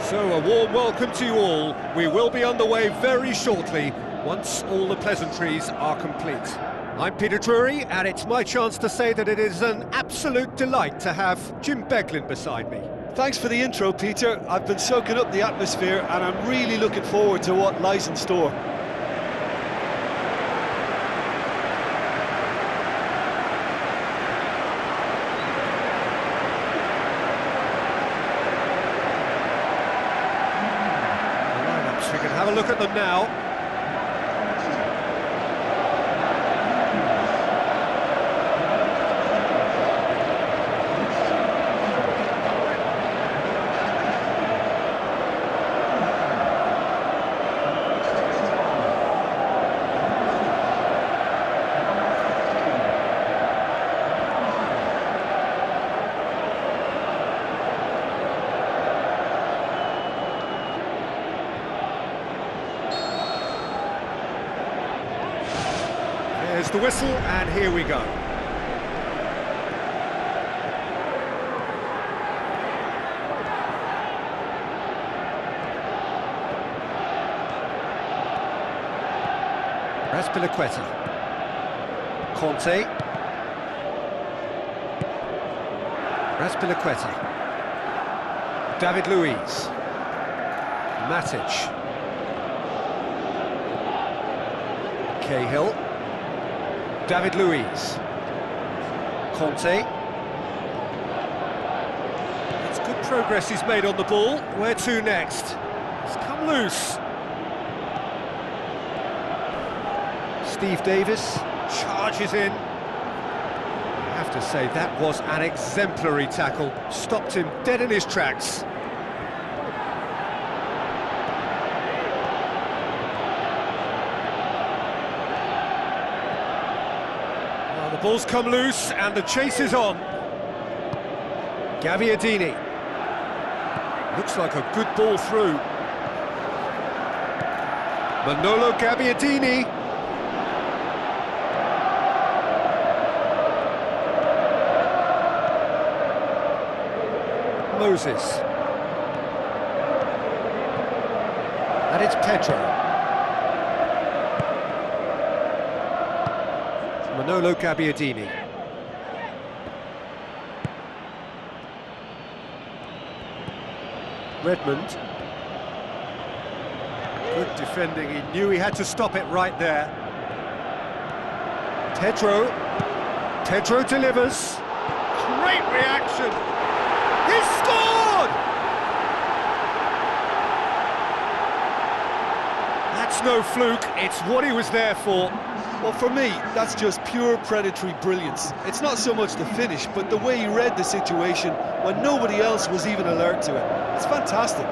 So a warm welcome to you all. We will be underway very shortly, once all the pleasantries are complete. I'm Peter Drury, and it's my chance to say that it is an absolute delight to have Jim Beglin beside me. Thanks for the intro, Peter. I've been soaking up the atmosphere and I'm really looking forward to what lies in store. We can have a look at them now. There's the whistle, and here we go. Azpilicueta. Conte. Azpilicueta. David Luiz. Matic. Cahill. David Luiz. Conte. It's good progress he's made on the ball. Where to next? It's come loose. Steve Davis charges in. I have to say, that was an exemplary tackle. Stopped him dead in his tracks. The ball's come loose and the chase is on. Gabbiadini. Looks like a good ball through. Manolo Gabbiadini. Moses. And it's Pedro. Manolo Gabbiadini. Redmond. Good defending, he knew he had to stop it right there. Pedro. Pedro delivers. Great reaction. He scored! That's no fluke, it's what he was there for. Well, for me, that's just pure predatory brilliance. It's not so much the finish, but the way he read the situation when nobody else was even alert to it. It's fantastic.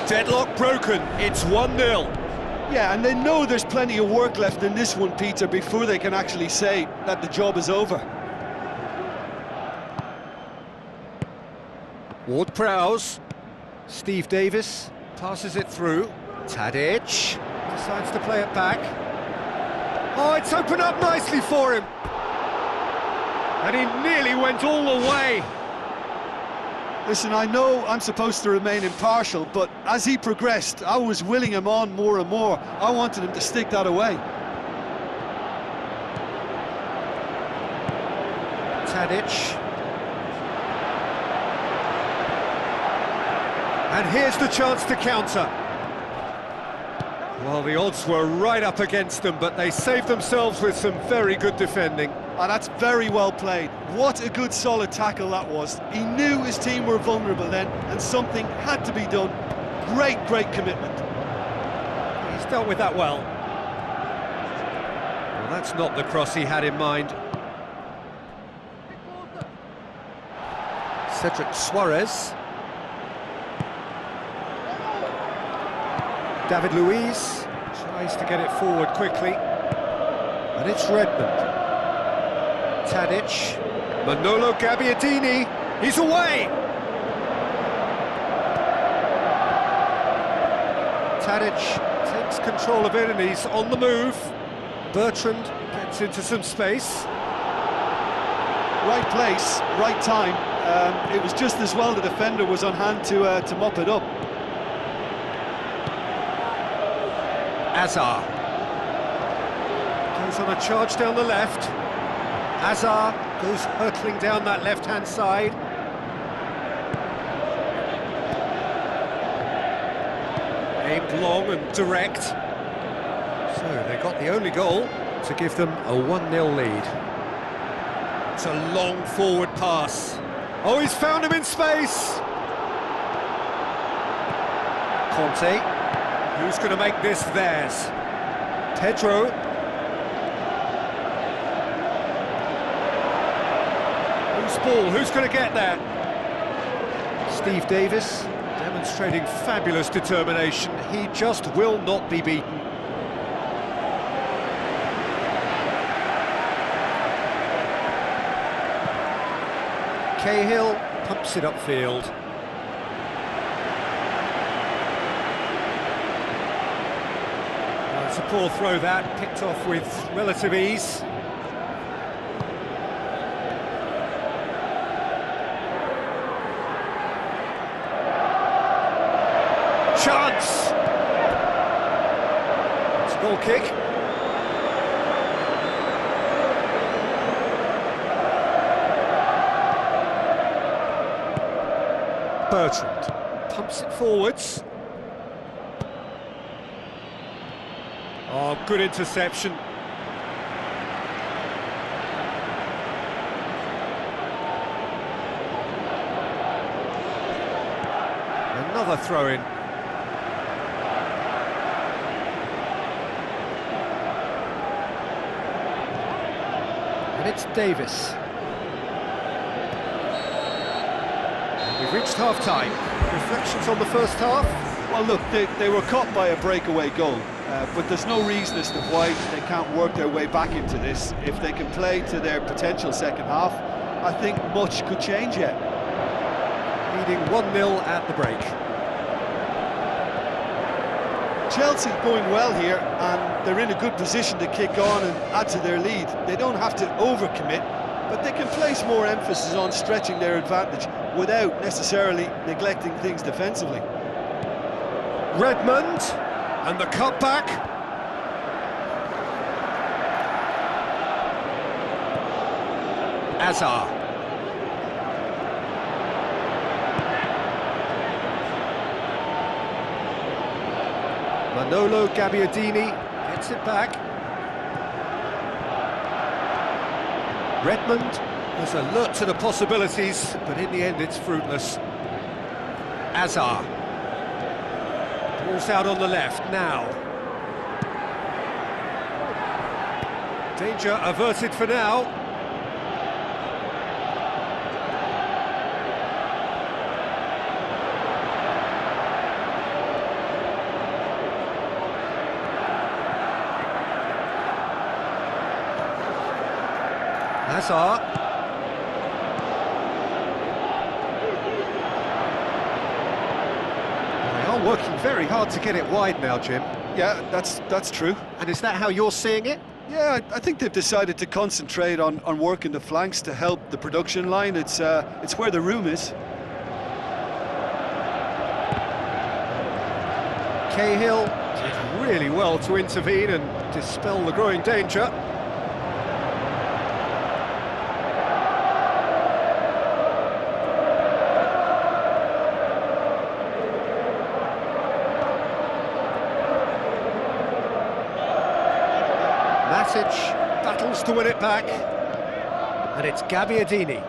Deadlock broken, it's 1-0. Yeah, and they know there's plenty of work left in this one, Peter, before they can actually say that the job is over. Ward-Prowse. Steve Davis passes it through. Tadic decides to play it back. Oh, it's opened up nicely for him. And he nearly went all the way. Listen, I know I'm supposed to remain impartial, but as he progressed, I was willing him on more and more. I wanted him to stick that away. Tadic. And here's the chance to counter. Well, the odds were right up against them, but they saved themselves with some very good defending. And that's very well played. What a good, solid tackle that was. He knew his team were vulnerable then, and something had to be done. Great commitment. He's dealt with that well. Well, that's not the cross he had in mind. Cedric Suarez. David Luiz tries to get it forward quickly. And it's Redmond. Tadic. Manolo Gabbiadini. He's away! Tadic takes control of it and he's on the move. Bertrand gets into some space. Right place, right time. It was just as well the defender was on hand to mop it up. Azar goes on a charge down the left. Azar goes hurtling down that left-hand side. Aimed long and direct. So they got the only goal to give them a 1-0 lead. It's a long forward pass. Oh, he's found him in space! Conte, who's going to make this theirs? Pedro. Whose ball? Who's going to get there? Steve Davis, demonstrating fabulous determination. He just will not be beaten. Cahill pumps it upfield. Well, it's a poor throw that, picked off with relative ease. Chance! It's a goal kick. Bertrand pumps it forwards. Oh, good interception. Another throw-in. And it's Davis. We've reached half-time. Reflections on the first half? Well, look, they were caught by a breakaway goal, but there's no reason as to why they can't work their way back into this. If they can play to their potential second half, I think much could change yet. Leading 1-0 at the break. Chelsea going well here, and they're in a good position to kick on and add to their lead. They don't have to overcommit, but they can place more emphasis on stretching their advantage without necessarily neglecting things defensively. Redmond, and the cutback. Azar. Manolo Gabbiadini gets it back. Redmond was alert to the possibilities, but in the end it's fruitless. Azar. Ball's out on the left now. Danger averted for now. Hazard. They are working very hard to get it wide now, Jim. Yeah, that's true. And is that how you're seeing it? Yeah, I think they've decided to concentrate on working the flanks to help the production line. It's where the room is. Cahill did really well to intervene and dispel the growing danger. Matic battles to win it back, and it's Gabbiadini.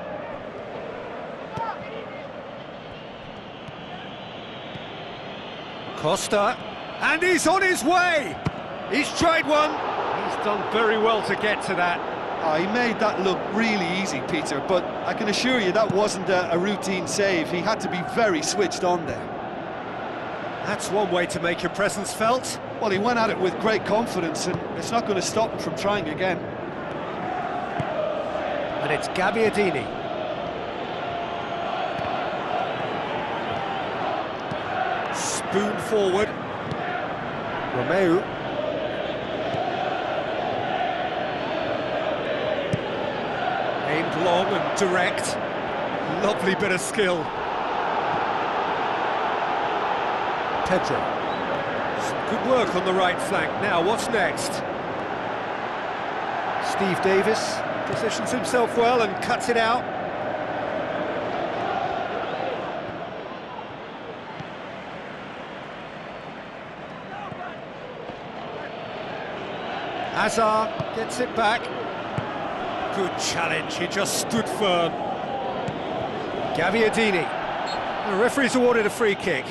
Costa, and he's on his way! He's tried one, he's done very well to get to that. Oh, he made that look really easy, Peter, but I can assure you that wasn't a routine save. He had to be very switched on there. That's one way to make your presence felt. Well, he went at it with great confidence, and it's not going to stop him from trying again. And it's Gabbiadini. Spoon forward. Romeu. Aimed long and direct. Lovely bit of skill. Pedro. Some good work on the right flank. Now, what's next? Steve Davis positions himself well and cuts it out. Hazard gets it back. Good challenge, he just stood firm. Gabbiadini. The referee's awarded a free kick.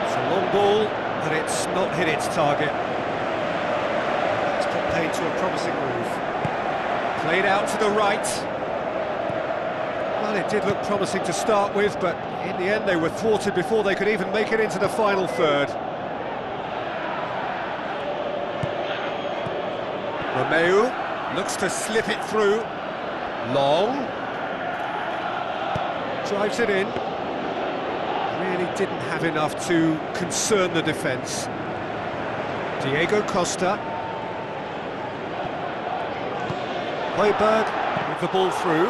It's a long ball, but it's not hit its target. It's put paid to a promising move. Played out to the right. Well, it did look promising to start with, but in the end they were thwarted before they could even make it into the final third. Romeu looks to slip it through. Long. Drives it in. Really didn't have enough to concern the defence. Diego Costa. Højbjerg with the ball through.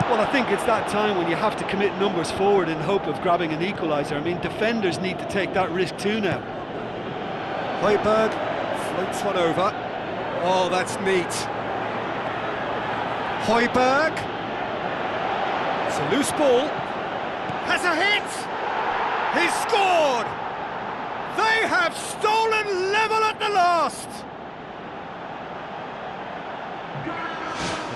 Well, I think it's that time when you have to commit numbers forward in hope of grabbing an equaliser. I mean, defenders need to take that risk too now. Højbjerg floats one over. Oh, that's neat. Højbjerg. It's a loose ball. Has a hit! He's scored! They have stolen level at the last!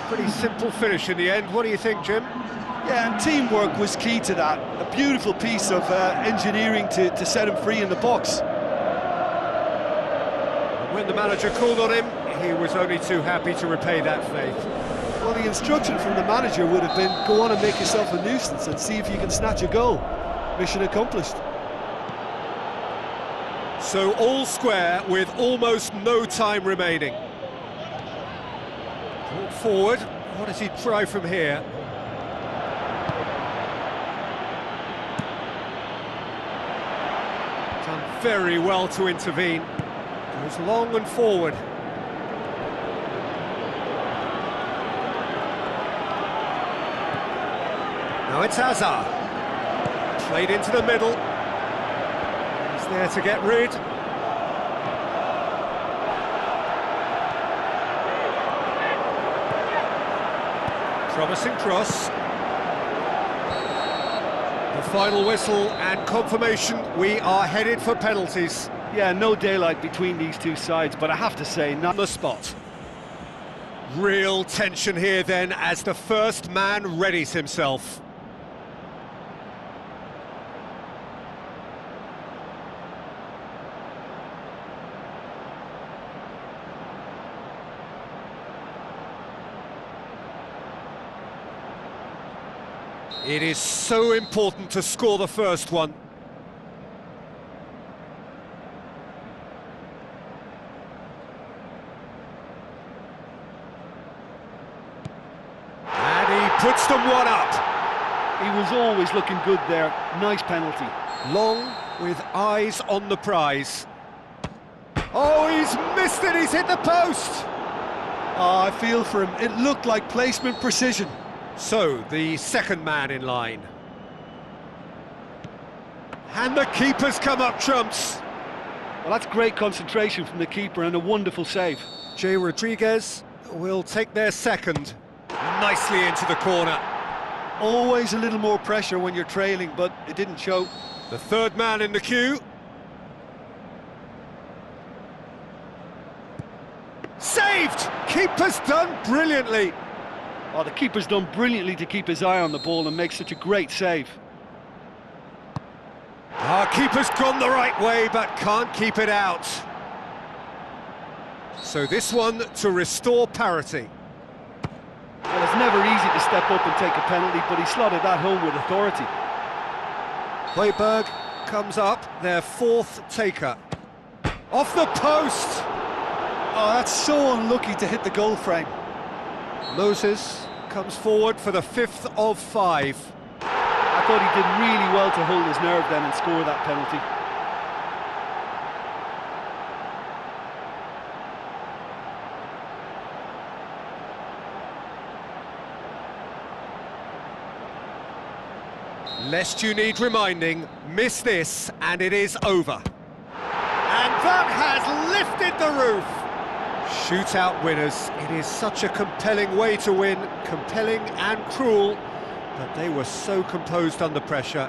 Pretty simple finish in the end. What do you think, Jim? Yeah, and teamwork was key to that. A beautiful piece of engineering to set him free in the box. And when the manager called on him, he was only too happy to repay that faith. Well, the instruction from the manager would have been, go on and make yourself a nuisance and see if you can snatch a goal. Mission accomplished. So all square with almost no time remaining. Brought forward, what does he try from here? Done very well to intervene. Goes long and forward. Now it's Hazard. Played into the middle. He's there to get rid. Promising cross. The final whistle and confirmation we are headed for penalties. Yeah, no daylight between these two sides, but I have to say, not On the spot. Real tension here then as the first man readies himself. It is so important to score the first one. And he puts them one up. He was always looking good there. Nice penalty. Long with eyes on the prize. Oh, he's missed it, he's hit the post. Oh, I feel for him. It looked like placement precision. So, the second man in line. And the keeper's come up trumps. Well, that's great concentration from the keeper and a wonderful save. Jay Rodriguez will take their second. Nicely into the corner. Always a little more pressure when you're trailing, but it didn't show. The third man in the queue. Saved! Keeper's done brilliantly. Oh, the keeper's done brilliantly to keep his eye on the ball and make such a great save. Our keeper's gone the right way, but can't keep it out. So this one to restore parity. Well, it's never easy to step up and take a penalty, but he slotted that home with authority. Højbjerg comes up, their fourth taker. Off the post! Oh, that's so unlucky to hit the goal frame. Moses comes forward for the fifth of five. I thought he did really well to hold his nerve then and score that penalty. Lest you need reminding, miss this and it is over. And that has lifted the roof. Shootout winners. It is such a compelling way to win, compelling and cruel, but they were so composed under pressure.